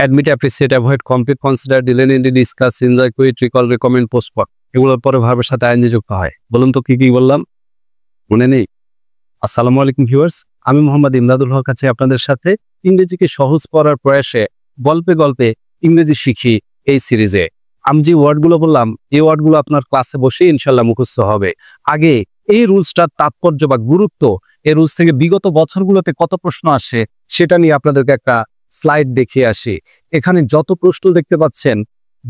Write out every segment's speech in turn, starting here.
Admit, appreciate, avoid, complete, consider, delete, discuss, enjoy, quit, recall, recommend, postpone, এগুলোর পরে ভার্বের সাথে আইএনজি যুক্ত হয়। বলুন তো কি কি বললাম, মনে নেই? আসসালামু আলাইকুম ভিউয়ার্স, আমি মোহাম্মদ ইমদাদুল হক আছি আপনাদের সাথে ইংরেজিকে সহজ করার প্রয়াসে গল্পে গল্পে ইংরেজি শিখি এই সিরিজে। আমি যে ওয়ার্ডগুলো বললাম এই ওয়ার্ডগুলো আপনার ক্লাসে বসে ইনশাল্লাহ মুখস্থ হবে। আগে এই রুলসটার তাৎপর্য বা গুরুত্ব, এই রুলস থেকে বিগত বছরগুলোতে কত প্রশ্ন আসে সেটা নিয়ে আপনাদেরকে একটা স্লাইড দেখিয়ে আসি। এখানে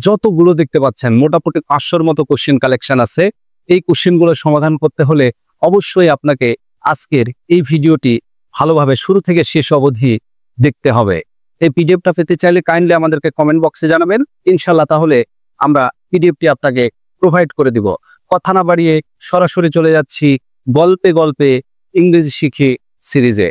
যতগুলো দেখতে পাচ্ছেন মোটামুটি 500-র মতো কোশ্চেন কালেকশন আছে। এই কোশ্চেনগুলো সমাধান করতে হলে অবশ্যই আপনাকে আজকের এই ভিডিওটি ভালোভাবে শুরু থেকে শেষ অবধি দেখতে হবে। এই পিডিএফটা পেতে চাইলে কাইন্ডলি আমাদেরকে কমেন্ট বক্সে জানাবেন, ইনশাল্লাহ তাহলে আমরা পিডিএফটি আপনাকে প্রোভাইড করে দিব। কথা না বাড়িয়ে সরাসরি চলে যাচ্ছি গল্পে গল্পে ইংরেজি শিখি সিরিজে।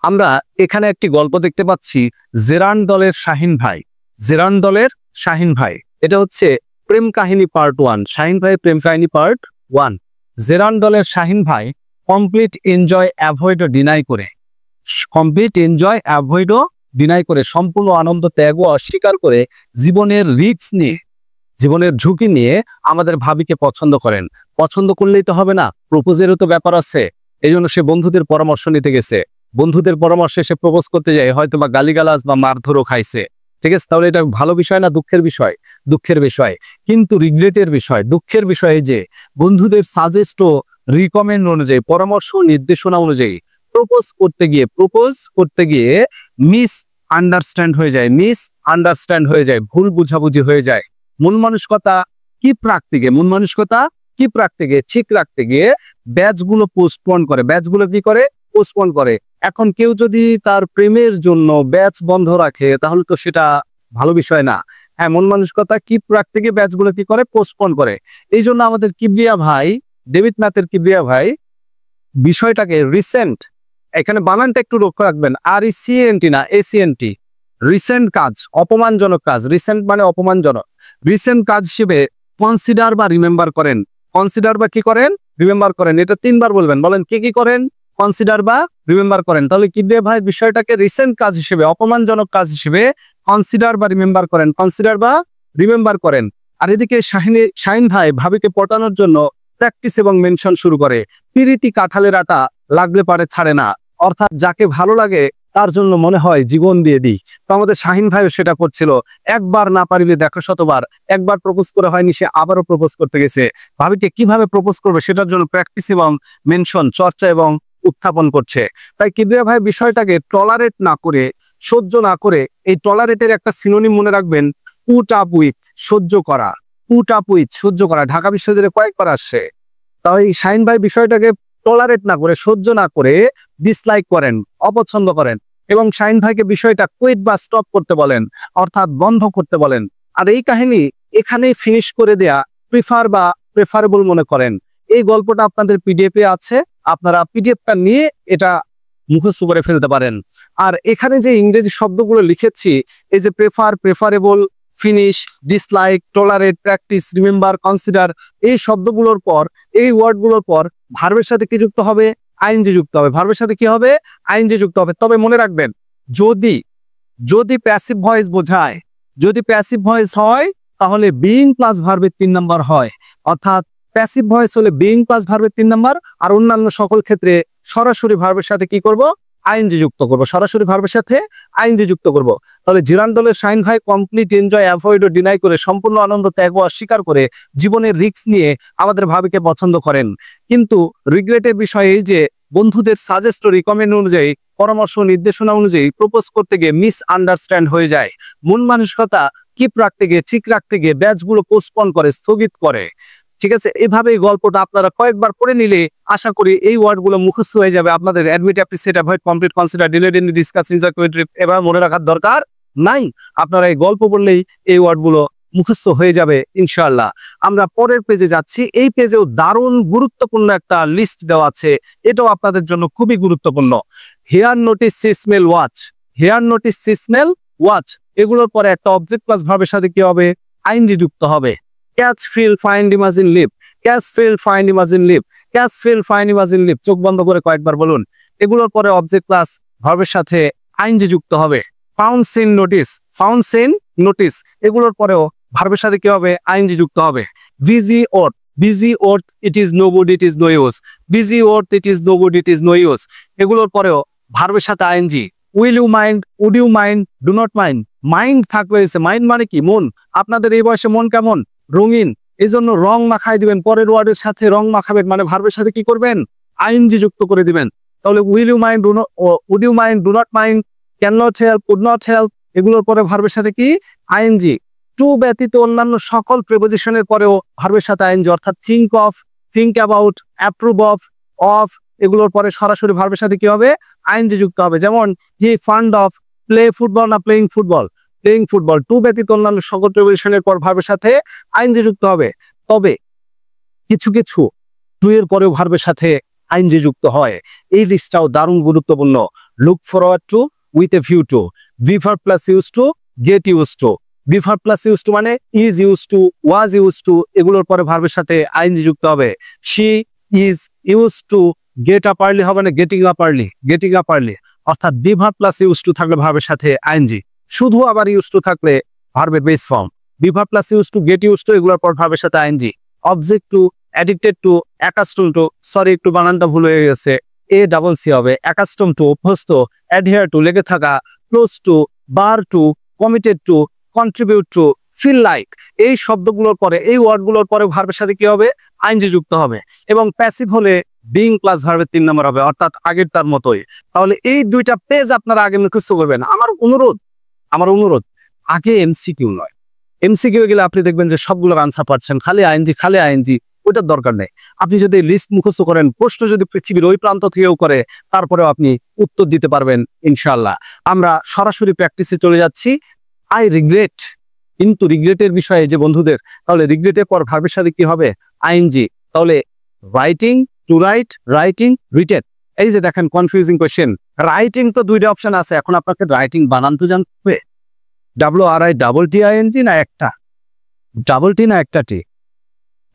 আমরা এখানে একটি গল্প দেখতে পাচ্ছি, জেরান দলের শাহিন ভাই। জেরান দলের শাহিন ভাই, এটা হচ্ছে প্রেম কাহিনী পার্ট 1। শাহিন ভাই প্রেম কাহিনী পার্ট 1। জেরান দলের শাহিন ভাই কমপ্লিট এনজয় অ্যাভয়েড ও ডিনাই করে সম্পূর্ণ আনন্দ ত্যাগ ও অস্বীকার করে জীবনের রিস্ক নিয়ে, জীবনের ঝুঁকি নিয়ে আমাদের ভাবিকে পছন্দ করেন। পছন্দ করলেই তো হবে না, প্রপোজেরও তো ব্যাপার আছে। এই জন্য সে বন্ধুদের পরামর্শ নিতে গেছে। বন্ধুদের পরামর্শে সে প্রপোজ করতে যায়, হয়তো বা গালিগালাজ বা মারধরও খাইছে। ঠিক আছে, তাহলে এটা ভালো বিষয় না দুঃখের বিষয়? দুঃখের বিষয়, কিন্তু রিগ্রেটের বিষয়। দুঃখের বিষয় যে বন্ধুদের সাজেস্ট ও রিকমেন্ড অনুযায়ী, পরামর্শ নির্দেশনা অনুযায়ী প্রপোজ করতে গিয়ে মিস আন্ডারস্ট্যান্ড হয়ে যায়, ভুল বুঝাবুঝি হয়ে যায়। মন মানসিকতা কি প্রাকটিকে ঠিক রাখতে গিয়ে ব্যাচগুলো পোস্টপোন করে। এখন কেউ যদি তার প্রেমের জন্য ব্যাচ বন্ধ রাখে তাহলে তো সেটা ভালো বিষয় না। হ্যাঁ, মন মানসিকতা কি প্রাকটিকে ব্যাচগুলো কি করে, পোস্টপোন করে। এই জন্য আমাদের কিবরিয়া ভাই, ডেভিড ম্যাথের কিবরিয়া ভাই বিষয়টাকে রিসেন্ট, এখানে বানানটা একটু লক্ষ্য রাখবেন, RECENT না ACNT, রিসেন্ট কাজ, অপমানজনক কাজ। রিসেন্ট মানে অপমানজনক। রিসেন্ট কাজ হিসেবে কনসিডার বা রিমেম্বার করেন। রিমেম্বার করেন, এটা 3বার বলবেন। বলেন কি কি করেন? কনসিডার বা রিমেম্বার করেন। তাহলে কিবরিয়া ভাই বিষয়টাকে রিসেন্ট কাজ হিসেবে, অপমানজনক কাজ হিসেবে কনসিডার বা রিমেম্বার করেন। আর এদিকে শাহিন ভাই ভাবিকে পটানোর জন্য প্র্যাকটিস এবং মেনশন শুরু করে। পিরিতি কাঁঠালের আটা, লাগলে পারে ছাড়ে না। অর্থাৎ যাকে ভালো লাগে তার জন্য মনে হয় জীবন দিয়ে দিই। তো আমাদের শাহিন ভাইও সেটা করছিল। একবার না পারিলে দেখো শতবার। একবার প্রপোজ করে হয়নি, সে আবারও প্রপোজ করতে গেছে। ভাবিকে কিভাবে প্রপোজ করবে সেটার জন্য প্র্যাকটিস এবং মেনশন, চর্চা এবং উত্থাপন করছে। তাই কিবরিয়া ভাই বিষয়টাকে টলারেট না করে, সহ্য না করে, এই টলারেটের একটা সিনোনিম মনে রাখবেন, পুট আপ উইথ, সহ্য করা। ঢাকা বিশ্ববিদ্যালয়ে কয়েকবার আসছে। তাই শাহিন ভাই বিষয়টাকে টলারেট না করে, সহ্য না করে ডিসলাইক করেন, অপছন্দ করেন, এবং শাহিন ভাইকে বিষয়টা কুইট বা স্টপ করতে বলেন, অর্থাৎ বন্ধ করতে বলেন। আর এই কাহিনী এখানেই ফিনিশ করে দেয়া প্রেফারেবল মনে করেন। এই গল্পটা আপনাদের পিডিএফে আছে, আপনারা পিডিএফটা নিয়ে এটা মুখস্থ করে ফেলতে পারেন। আর এখানে যে ইংরেজি শব্দগুলো লিখেছি, এই যে preferable, finish, dislike, tolerate, practice, remember, consider, এই শব্দগুলোর পর, এই ওয়ার্ডগুলোর পর ভার্বের সাথে কি যুক্ত হবে? আইএনজি যুক্ত হবে। ভার্বের সাথে কি হবে? আইএনজি যুক্ত হবে। তবে মনে রাখবেন, যদি প্যাসিভ ভয়েস বোঝায়, যদি প্যাসিভ ভয়েস হয় তাহলে বিইং প্লাস ভার্বের 3 নাম্বার হয়। অর্থাৎ প্যাসিভ ভয়েস হলে বিইং প্লাস ভার্বের 3 নাম্বার, আর অন্যান্য সকল ক্ষেত্রে সরাসরি ভার্বের সাথে কি করব? আইএনজি যুক্ত করব। সরাসরি ভার্বের সাথে আইএনজি যুক্ত করব। তাহলে জিরান দলের শাহিন ভাই কমপ্লিট এনজয় অ্যাভয়েড ও ডিনাই করে সম্পূর্ণ আনন্দ ত্যাগ ও অস্বীকার করে জীবনের রিস্ক নিয়ে আমাদের ভাবিকে পছন্দ করেন। কিন্তু রিগ্রেটের বিষয় এই যে বন্ধুদের সাজেস্ট ও রিকমেন্ড অনুযায়ী, পরামর্শ নির্দেশনা অনুযায়ী প্রপোজ করতে গিয়ে মিস আন্ডারস্ট্যান্ড হয়ে যায়। মন মানসিকতা ঠিক রাখতে গিয়ে ব্যাচগুলো পোস্টপোন করে, স্থগিত করে। ঠিক আছে, এভাবে গল্পটা আপনারা কয়েকবার পড়ে নিলে আশা করি এই ওয়ার্ডগুলো মুখস্থ হয়ে যাবে। আপনাদের admit, appreciate, avoid, complete, consider, delete, discuss, enjoy, quit, এবার মনে রাখার দরকার নাই। আপনারা এই গল্প বললেই এই ওয়ার্ডগুলো মুখস্থ হয়ে যাবে ইনশাআল্লাহ। আমরা পরের পেজে যাচ্ছি। এই পেজেও দারুণ গুরুত্বপূর্ণ একটা লিস্ট দেওয়া আছে, এটাও আপনাদের জন্য খুবই গুরুত্বপূর্ণ। Hear notice, see smell, watch, এগুলোর পরে একটা অবজেক্ট প্লাস ভার্বের সাথে কি হবে? আইএনজি যুক্ত হবে। Catch, feel, find, imagine, leave, চোখ বন্ধ করে কয়েকবার বলুন। এগুলোর পরে অবজেক্ট প্লাস ভার্বের সাথে আইএনজি যুক্ত হবে। Found seen notice, found seen notice, এগুলোর পরেও ভার্বের সাথে কি হবে? আইএনজি যুক্ত হবে। Busy or, busy or it is no good, it is no use, busy or it is no good, it is no use, এগুলোর পরেও ভার্বের সাথে ING. Will you mind, would you mind, do not mind, mind থাকবে, mind মানে কি? মন। আপনাদের এই বয়সে মন কেমন? রঙিন, এই জন্য রং মাখাই দিবেন, পরের ওয়ার্ডের সাথে রং মাখাবেন, মানে ভার্বের সাথে কি করবেন? আইএনজি যুক্ত করে দিবেন। তাহলে will you mind, would you mind, do not mind, can not help, could not help, এগুলোর পরে ভার্বের সাথে কি? আইএনজি। টু ব্যতীত অন্যান্য সকল প্রিপোজিশনের পরেও ভার্বের সাথে আইএনজি, অর্থাৎ think of, think about, approve of, এগুলোর পরে সরাসরি ভার্বের সাথে কি হবে? আইএনজি যুক্ত হবে। যেমন he fond of play football না playing football, playing football. To ব্যতীত অন্যান্য সকল প্রিপোজিশনের পর ভার্বের সাথে আইএনজি যুক্ত হবে। তবে কিছু কিছু টু এর পরেও ভার্বের সাথে আইএনজি যুক্ত হয়। এই লিস্টটাও দারুণ গুরুত্বপূর্ণ। Look forward to, with a view to, be verb plus use to, get use to, be verb plus use to মানে is use to, was use to, এগুলোর পরে ভার্বের সাথে আইএনজি যুক্ত হবে। She is use to get up early হবে না getting up early, getting up early, অর্থাৎ be verb plus use to থাকলে ভার্বের সাথে আইএনজি। শুধু আবার ইউজ টু থাকলে ভার্বের base form. Be verb plus use to, get use to, এগুলোর পর ভার্বের সাথে ING. Object to, addicted to, accustom to, sorry একটু বানানটা ভুল হয়ে গেছে, এ ডাবল সি হবে। অ্যাকাস্টম টু অভ্যস্ত, অ্যাডহিয়ার টু লেগে থাকা, close to, bar to, committed to, contribute to, feel like, এই শব্দগুলোর পরে, এই ওয়ার্ডগুলোর পরে ভার্বের সাথে কি হবে? আইএনজি যুক্ত হবে। এবং প্যাসিভ হলে বিং প্লাস ভার্বের 3 নম্বর হবে, অর্থাৎ আগেরটার মতোই। তাহলে এই দুইটা পেজ আপনারা আগে মুখস্থ করবেন। আমার অনুরোধ আগে এমসিকিউ নয়, এমসিকিউ গেলে আপনি দেখবেন যে সবগুলোর আনসার পাচ্ছেন, খালি আইএনজি, ওইটার দরকার নেই। আপনি যদি লিস্ট মুখস্থ করেন, প্রশ্ন যদি পৃথিবীর ওই প্রান্ত থেকেও করে, তারপরেও আপনি উত্তর দিতে পারবেন ইনশাআল্লাহ। আমরা সরাসরি প্র্যাকটিসে চলে যাচ্ছি। আই রিগ্রেট, কিন্তু রিগ্রেটের বিষয়ে যে বন্ধুদের, তাহলে রিগ্রেটের পর ভার্বের সাথে কি হবে? আইএনজি। তাহলে writing, to write, writing, written. এই যে দেখেন কনফিউজিং কোয়েশ্চেন, রাইটিং তো দুইটা অপশন আছে, এখন আপনাকে রাইটিং বানান তো জানতে হবে। WRITING না একটা ডাবল টি না একটা টি?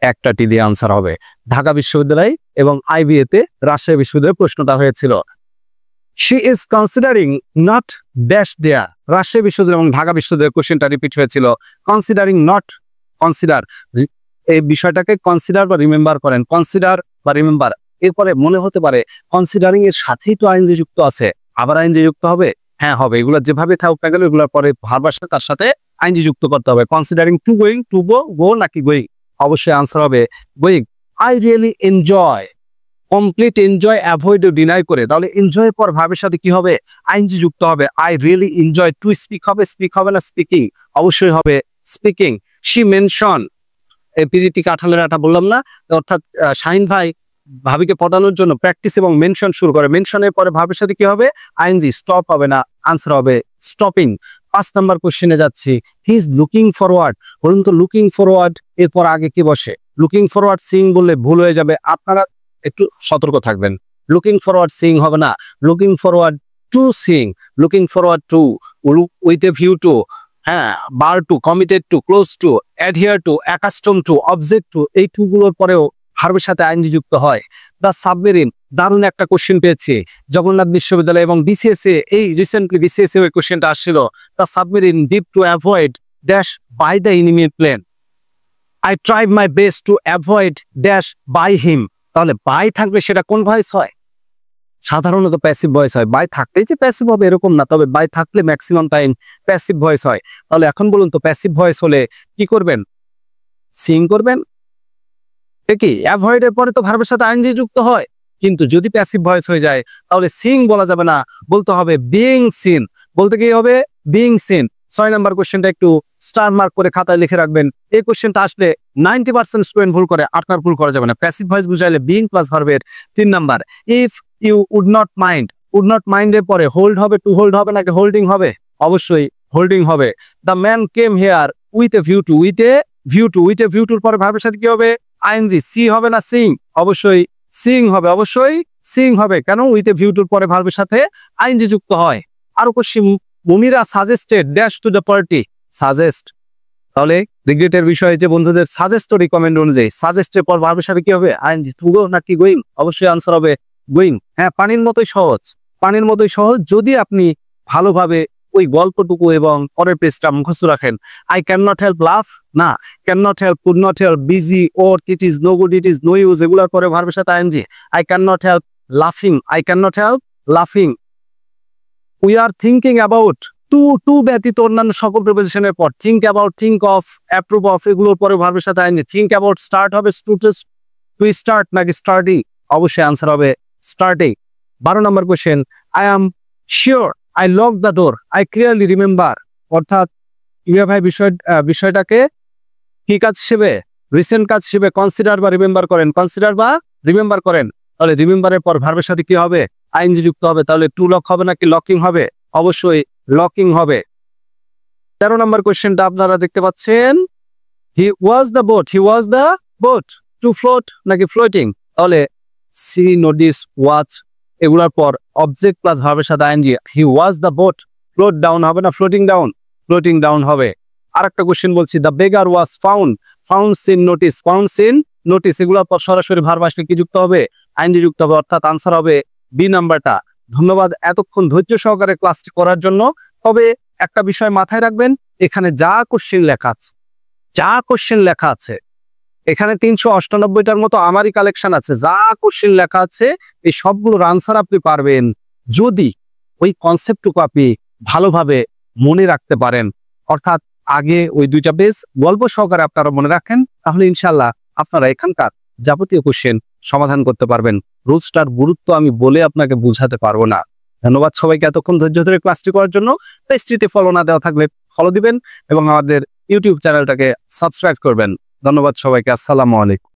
একটা টি দিয়ে আনসার হবে। ঢাকা বিশ্ববিদ্যালয় এবং IBA তে রাজশাহী বিশ্ববিদ্যালয়ের প্রশ্নটা হয়েছিল। She is considering not dash there, Rajshahi বিশ্ববিদ্যালয় এবং ঢাকা বিশ্ববিদ্যালয়ের কোশ্চেনটা রিপিট হয়েছিল। কনসিডারিং নট, কনসিডার, এই বিষয়টাকে কনসিডার বা রিমেম্বার করেন, কনসিডার বা রিমেম্বার। এরপরে মনে হতে পারে কনসিডারিং এর সাথেই তো আইএনজি যুক্ত আছে, আবার আইএনজি যুক্ত হবে। হ্যাঁ হবে, এগুলো যেভাবে থাকুক না গেল, এগুলোর পরে ভার্ব আসলে তার সাথে আইএনজি যুক্ত করতে হবে। Considering two going, to go নাকি গোয়িং? অবশ্যই আনসার হবে going. I really enjoy, complete enjoy, avoid deny করে, তাহলে এনজয় পর ভার্বের সাথে কি হবে? আইএনজি যুক্ত হবে। I really enjoy, to speak হবে, স্পিক হবে না স্পিকিং? অবশ্যই হবে স্পিকিং। শি মেনশন, এই প্রীতি কাঁঠালের আটা বললাম না, অর্থাৎ শাহিন ভাই ভাবিকে পটানোর জন্য প্র্যাকটিস এবং মেনশন শুরু করে, মেনশনের পরে ভার্বের সাথে কি হবে? আইএনজি। স্টপ হবে না, আনসার হবে স্টপিং। 5 নাম্বার কোশ্চেনে যাচ্ছি। হি ইজ লুকিং ফরওয়ার্ড, বলুন তো লুকিং ফরওয়ার্ড এরপর আগে কি বসে? লুকিং ফরওয়ার্ড সিং বললে ভুল হয়ে যাবে, আপনারা একটু সতর্ক থাকবেন। লুকিং ফরওয়ার্ড সিং হবে না, looking forward to sing, looking forward to, with a view to, হ্যাঁ, bar to, committed to, close to, adhere to, accustom to, object to, এই টু গুলোর পরেও ভার্বের সাথে আইএনজি যুক্ত হয়। দ্য সাবমেরিন, দারুণ একটা কোশ্চেন পেয়েছি জগন্নাথ বিশ্ববিদ্যালয় এবং BCSA, এই রিসেন্টলি BCSA ওই কোশ্চেনটা আসছিল। The submarine dip to avoid dash by the enemy plane, I tried my best to avoid dash by him. তাহলে বাই থাকবে, সেটা কোন ভয়েস হয়? সাধারণত প্যাসিভ ভয়েস হয়। বাই থাকলেই যে প্যাসিভ হবে এরকম না, তবে বাই থাকলে ম্যাক্সিমাম টাইম প্যাসিভ ভয়েস হয়। তাহলে এখন বলুন তো প্যাসিভ ভয়েস হলে কি করবেন? সিং করবেন। কি অ্যাভয়েড এর পরে তো ভার্বের সাথে আইএনজি যুক্ত হয়, কিন্তু যদি প্যাসিভ ভয়েস হয়ে যায় তাহলে সিং বলা যাবে না, বলতে হবে বিং সিন। বলতে কি হবে? Being scene. 6 নাম্বার কোশ্চেনটা একটু স্টার মার্ক করে খাতায় লিখে রাখবেন। এই কোশ্চেনটা আসলে 90% স্টুডেন্ট ভুল করে, আপনার ভুল করা যাবে না। প্যাসিভ ভয়েস বুঝাইলে বিং প্লাস ভার্বের 3 number. If you would not mind, would not mind এর পরে হোল্ড হবে, টু হোল্ড হবে নাকি হোল্ডিং হবে? অবশ্যই হোল্ডিং হবে। The man came here with a view to, with a view to, with a view টুর পরে ভার্বের সাথে কি হবে? আইএনজি। সি হবে না সিং? অবশ্যই সিং হবে, অবশ্যই সিং হবে। কেন? উইথ এ ভিউ টুর পরে ভার্বের সাথে আইএনজি যুক্ত হয়। আরো question, Munira suggested dash to the party, suggest. তাহলে রিগ্রেটের বিষয়ে যে বন্ধুদের সাজেস্ট ও রিকমেন্ড অনুযায়ী সাজেস্টের পর ভার্বের সাথে কি হবে? আইএনজি। টু গো নাকি গোয়িং? অবশ্যই আনসার হবে গোয়িং। হ্যাঁ, পানির মতোই সহজ, পানির মতোই সহজ, যদি আপনি ভালোভাবে ওই গল্পটুকু এবং পরের পেজটা মুখস্থ রাখেন। আই ক্যান নট হেল্প লাভ, না, can not help, could not help, busy, or, it is, no good, it is, no use, এগুলোর পরে ভার্বের সাথে ING. I can not help লাফিং, আই ক্যান নট হেল্প লাফিং। We are thinking about, two ব্যতীত অন্যান্য সকল প্রিপোজিশনের পর think about, think of, approve of, এগুলোর পরে ভার্বের সাথে আইএনজি। থিঙ্ক অ্যাবাউট স্টার্ট হবে টু স্টার্ট নাকি স্টার্টিং? অবশ্যই আনসার হবে starting. 12 number question, I am sure I lock the door, I clearly remember, অর্থাৎ ভাই বিষয়টাকে কি কাজ হিসেবে, রিসেন্ট কাজ হিসেবে কনসিডার বা রিমেম্বার করেন, কনসিডার বা রিমেম্বার করেন। তাহলে রিমেম্বারের পর ভার্বের সাথে কি হবে? আইএনজি যুক্ত হবে। তাহলে টু লক হবে নাকি লকিং হবে? অবশ্যই লকিং হবে। 13 নম্বর কোশ্চেনটা আপনারা দেখতে পাচ্ছেন, he was the boat, he was the boat, to float নাকি ফ্লোটিং? তাহলে সি, নোটিস, ওয়াচ, এগুলোর পর অবজেক্ট প্লাস ভার্বের সাথে ING. He was the boat, float down হবে না ফ্লোটিং ডাউন? ফ্লোটিং ডাউন হবে। আরেকটা কোশ্চেন বলছি, the beggar was found, founds in notice, founds in notice, এগুলোর পর সরাসরি ভার্ব আসলে কি যুক্ত হবে? আইএনজি যুক্ত হবে, অর্থাৎ আনসার হবে বি নাম্বারটা। ধন্যবাদ এতক্ষণ ধৈর্য সহকারে ক্লাসটি করার জন্য। তবে একটা বিষয় মাথায় রাখবেন, এখানে যা কোশ্চেন লেখা আছে, এখানে 398টার মতো আমারই কালেকশন আছে, যা কোশ্চেন লেখা আছে এই সবগুলোর আনসার আপনি পারবেন যদি ওই কনসেপ্টটুকু আপনি ভালোভাবে মনে রাখতে পারেন। অর্থাৎ আগে ওই 2টা পেজ গল্প সহকারে আপনারা মনে রাখেন, তাহলে ইনশাল্লাহ আপনারা এখানকার যাবতীয় কোশ্চেন সমাধান করতে পারবেন। রুলসটার গুরুত্ব আমি বলে আপনাকে বুঝাতে পারবো না। ধন্যবাদ সবাইকে এতক্ষণ ধৈর্য ধরে ক্লাসটি করার জন্য। পেজটিতে ফলো না দেওয়া থাকলে ফলো দিবেন এবং আমাদের ইউটিউব চ্যানেলটাকে সাবস্ক্রাইব করবেন। ধন্যবাদ সবাইকে। আসসালামু আলাইকুম।